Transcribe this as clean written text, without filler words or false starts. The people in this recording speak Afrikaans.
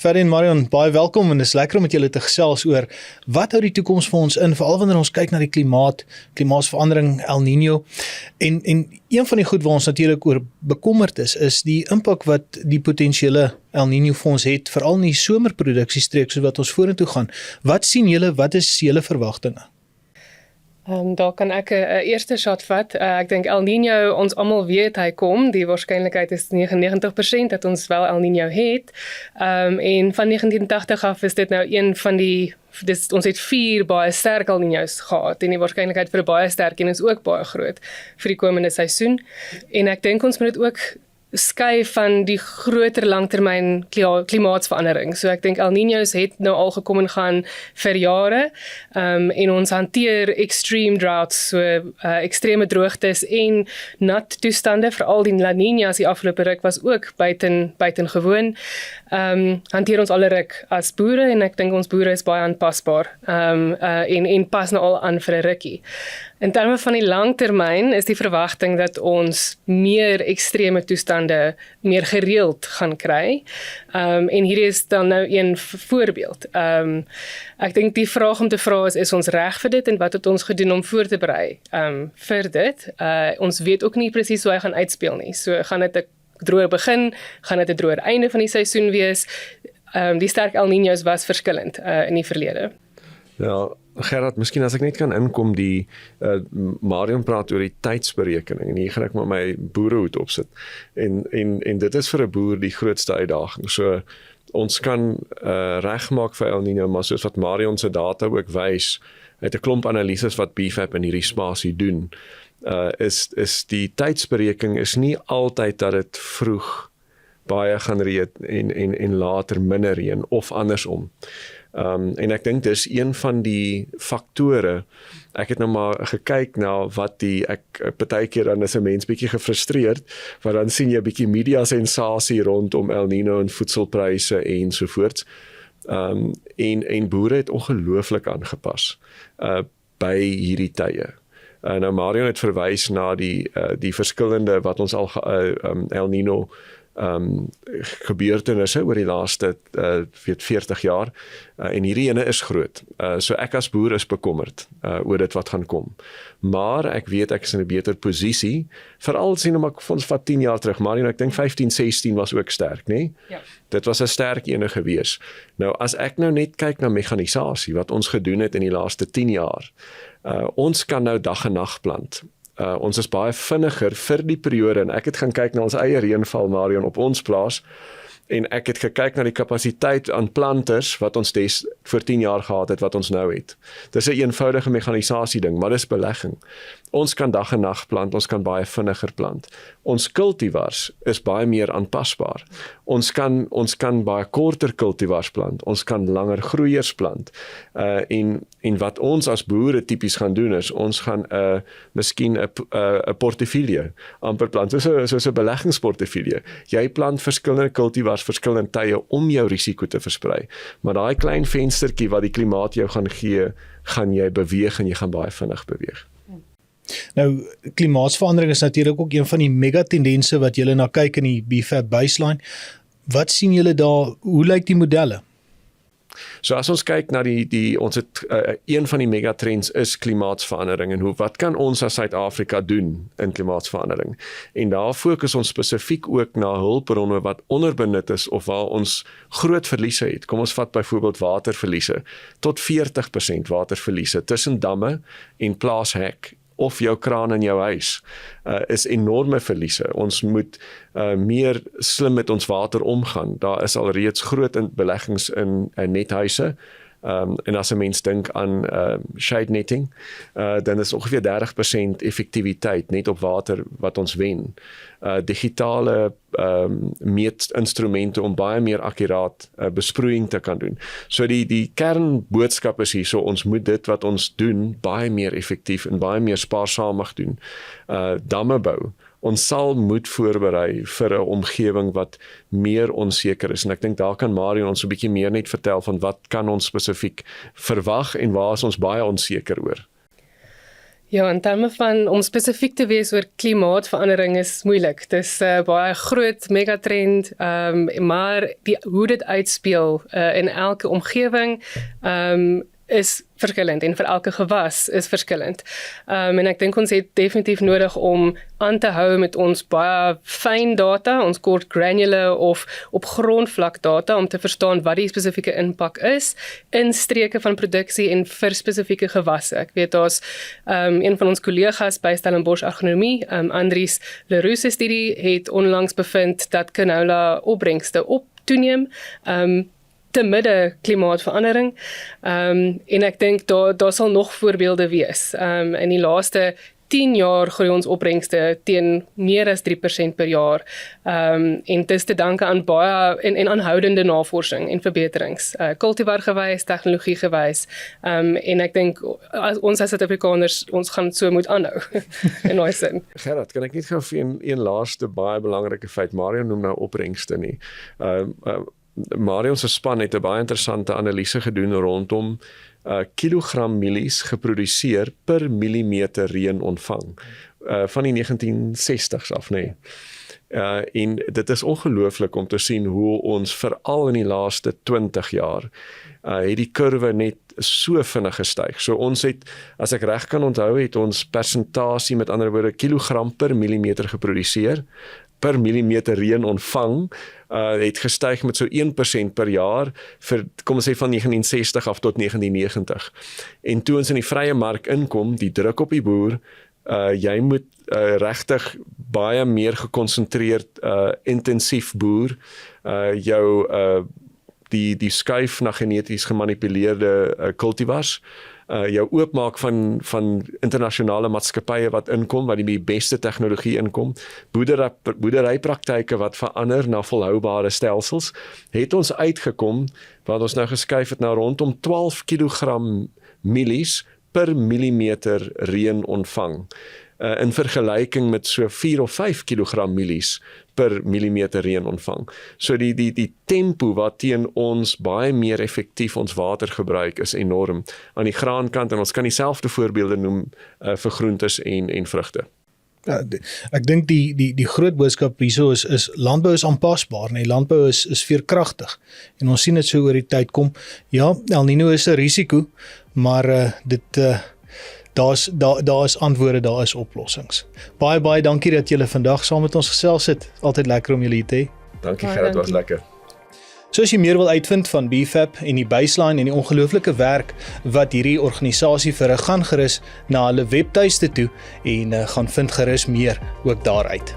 Ferdy en Marion, baie welkom en dis lekker om met julle te gesels oor wat hou die toekoms vir ons in, veral wanneer ons kyk na die klimaatsverandering, El Niño. En een van die goed waar ons natuurlik oor bekommerd is die impak wat die potensiële El Niño vir ons het, veral in die somerproduksiestreek soos wat ons vorentoe gaan. Wat sien julle, wat is julle verwagtinge? Daar kan ek 'n eerste shot vat. Ek dink El Niño, ons almal weet hy kom. Die waarskynlikheid is 99% dat ons wel El Niño het. En van 1980 af is dit nou een van die, ons het 4 baie sterk El Niños gehad en die waarskynlikheid vir 'n baie sterk een is ook baie groot vir die komende seisoen. En ek dink ons moet dit ook skei van die groter langtermyn klimaatsverandering. So ek dink El Niños het nou al gekom en gaan vir jare, en ons hanteer extreme droughts, so extreme droogtes en nat toestande, veral die La Niñas die afgelope ruk was ook buitengewoon. Hanteer ons alle ruk as boere en ek dink ons boere is baie aanpasbaar, en pas nou al aan vir 'n rukkie. In terme van die langtermyn is die verwagting dat ons meer extreme toestande meer gereeld gaan kry. En hier is dan nou een voorbeeld. Ek dink die vraag om te vra is ons reg vir dit en wat het ons gedoen om voor te berei vir dit? Ons weet ook nie presies hoe hy gaan uitspeel nie. So gaan dit 'n droër begin, gaan dit 'n droër einde van die seisoen wees. Die sterk El Niños was verskillend in die verlede. Ja, Gerard, miskien as ek net kan inkom, Marion praat oor die tydsberekening en hier gaan ek maar my boerehoed opsit. En dit is vir 'n boer die grootste uitdaging. So ons kan regmaak vir El Niño, maar soos wat Marion se data ook wys, uit 'n klomp analises wat BFAP in hierdie spasie doen, is die tydsberekening is nie altyd dat dit vroeg baie gaan reën en later minder reën of andersom. En ek dink dis een van die faktore. Ek het nou maar gekyk na wat partykeer dan is 'n mens bietjie gefrustreerd, want dan sien jy 'n bietjie media sensasie rondom El Niño en voedselpryse ensovoorts. En boere het ongelooflik aangepas by hierdie tye. Nou Marion het verwys na die verskillende wat ons al El Niño gebeurtenisse oor die laaste 40 jaar, en hierdie ene is groot. So ek as boer is bekommerd oor dit wat gaan kom. Maar ek weet ek is in 'n beter posisie, veral sien ons vat 10 jaar terug, maar ek dink 15-16 was ook sterk, nee? Ja. Dit was 'n sterk ene gewees. Nou as ek nou net kyk na mekanisasie wat ons gedoen het in die laaste 10 jaar, ons kan nou dag en nag plant. Ons is baie vinniger vir die periode, en ek het gaan kyk na ons eie reënval, Marion, op ons plaas, en ek het gekyk na die kapasiteit aan planters wat ons voor 10 jaar gehad het, wat ons nou het. Dis 'n eenvoudige mekanisasie ding, maar dis belegging. Ons kan dag en nag plant, ons kan baie vinniger plant. Ons kultivars is baie meer aanpasbaar. Ons kan baie korter kultivars plant, ons kan langer groeiers plant. En wat ons as boere tipies gaan doen is, ons gaan miskien 'n portefeulje amper plant, soos 'n beleggingsportefeulje. Jy plant verskillende kultivars, verskillende tye om jou risiko te versprei. Maar daai klein venstertjie wat die klimaat jou gaan gee, gaan jy beweeg en jy gaan baie vinnig beweeg. Nou, klimaatsverandering is natuurlik ook een van die megatendense wat julle na kyk in die BFAP baseline. Wat sien julle daar? Hoe lyk die modelle? So as ons kyk na ons het een van die megatrends is klimaatsverandering en wat kan ons as Suid-Afrika doen in klimaatsverandering? En daar fokus ons spesifiek ook na hulpbronne wat onderbenut is of waar ons groot verliese het. Kom ons vat byvoorbeeld waterverliese, tot 40% waterverliese tussen damme en plaashek of jou kraan in jou huis, is enorme verliese. Ons moet meer slim met ons water omgaan. Daar is al reeds groot beleggings in nethuise, en as 'n mens dink aan shade netting, dan is ongeveer 30% effektiwiteit net op water wat ons wen. Digitale meetinstrumente om baie meer akkuraat besproeiing te kan doen. So die kernboodskap is hierso, ons moet dit wat ons doen baie meer effektief en baie meer spaarsamig doen. Damme bou. Ons sal moet voorberei vir 'n omgewing wat meer onseker is. En ek dink daar kan Marion ons 'n bietjie meer net vertel van wat kan ons spesifiek verwag en waar is ons baie onseker oor. Ja, in terme van om spesifiek te wees oor klimaatverandering is moeilik. Dis baie groot megatrend, maar hoe dit uitspeel in elke omgewing is verskillend en vir elke gewas is verskillend. En ek dink ons het definitief nodig om aan te hou met ons baie fyn data, ons kort granular of op grondvlak data om te verstaan wat die spesifieke impak is in streke van produksie en vir spesifieke gewasse. Ek weet daar's een van ons kollegas by Stellenbosch Agronomie, Andries Leroux se studie het onlangs bevind dat canola opbrengste toeneem, te midde klimaatverandering. En ek dink daar sal nog voorbeelde wees. In die laaste 10 jaar groei ons opbrengste teen meer as 3% per jaar. En dis te danke aan baie en aanhoudende navorsing en verbeterings. Kultivar gewys, tegnologie gewys. En ek dink ons as Suid-Afrikaners, ons gaan so moet aanhou in daai sin. Gerard, kan ek net gou vir een laaste baie belangrike feit, Mario noem nou opbrengste nie. Mario se span het 'n baie interessante analise gedoen rondom kilogram mielies geproduseer per millimeter reën ontvang van die 1960s af, nee. En dit is ongelooflik om te sien hoe ons veral in die laaste 20 jaar het die kurwe net so vinnig gestyg. So ons het, as ek reg kan onthou, het ons persentasie, met ander woorde kilogram per millimeter geproduseer, per millimeter reën ontvang, het gestyg met so 1% per jaar vir, kom ons sê, van 1960 af tot 1990. En toe ons in die vrye mark inkom, die druk op die boer, jy moet regtig baie meer gekonsentreerd, intensief boer, die skuif na geneties gemanipuleerde kultivars, jou oopmaak van internasionale maatskappye wat inkom, wat die beste tegnologie inkom, boerderypraktyke wat verander na volhoubare stelsels, het ons uitgekom, wat ons nou geskuif het na rondom 12 kilogram mielies per millimeter reën ontvang, in vergelyking met so 4 of 5 kilogram mielies per millimeter reën ontvang. So die tempo wat teen ons baie meer effektief ons water gebruik is enorm aan die graankant, en ons kan dieselfde voorbeelde noem vir groentes en vrugte. Ja, ek dink die groot boodskap hierso is landbou is aanpasbaar, nee, landbou is veerkragtig, en ons sien dit so oor die tyd kom. Ja, El Niño is 'n risiko, maar daar is antwoorde, daar is oplossings. Baie dankie dat julle vandag saam met ons gesels het. Altyd lekker om julle hier te hê. Dankie Gerard, was lekker. So as jy meer wil uitvind van BFAP en die baseline en die ongelooflike werk wat hierdie organisasie verrig, gaan gerus na hulle webtuiste toe en gaan vind gerus meer ook daaruit.